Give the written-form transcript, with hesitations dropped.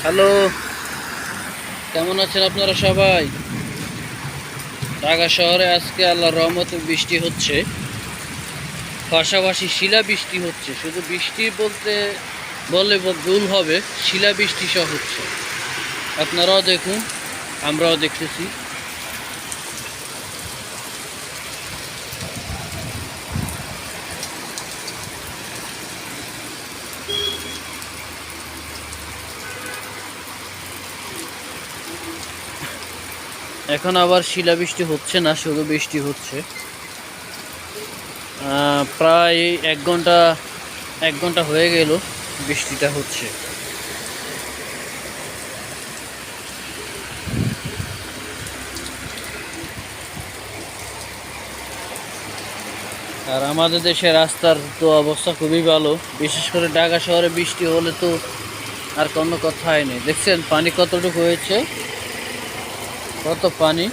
Hello, কেমন আছেন আপনারা সবাই? ঢাকা শহরে আজকে আল্লাহর রহমতে বৃষ্টি হচ্ছে, পাশাপাশি শিলাবৃষ্টি হচ্ছে। শুধু বৃষ্টি বললে ভুল হবে, শিলাবৃষ্টি সহ হচ্ছে। আপনারাও দেখুন, আমরাও দেখতেছি। এখন আবার শিলাবৃষ্টি হচ্ছে না, শুধু বৃষ্টি হচ্ছে। প্রায় এক ঘন্টা হয়ে গেল বৃষ্টিটা হচ্ছে। আর আমাদের দেশের রাস্তার তো অবস্থা খুবই ভালো, বিশেষ করে ঢাকা শহরে বৃষ্টি হলে তো আর কোনো কথাই নেই। দেখছেন পানি কতটুকু হয়েছে, কত পানি।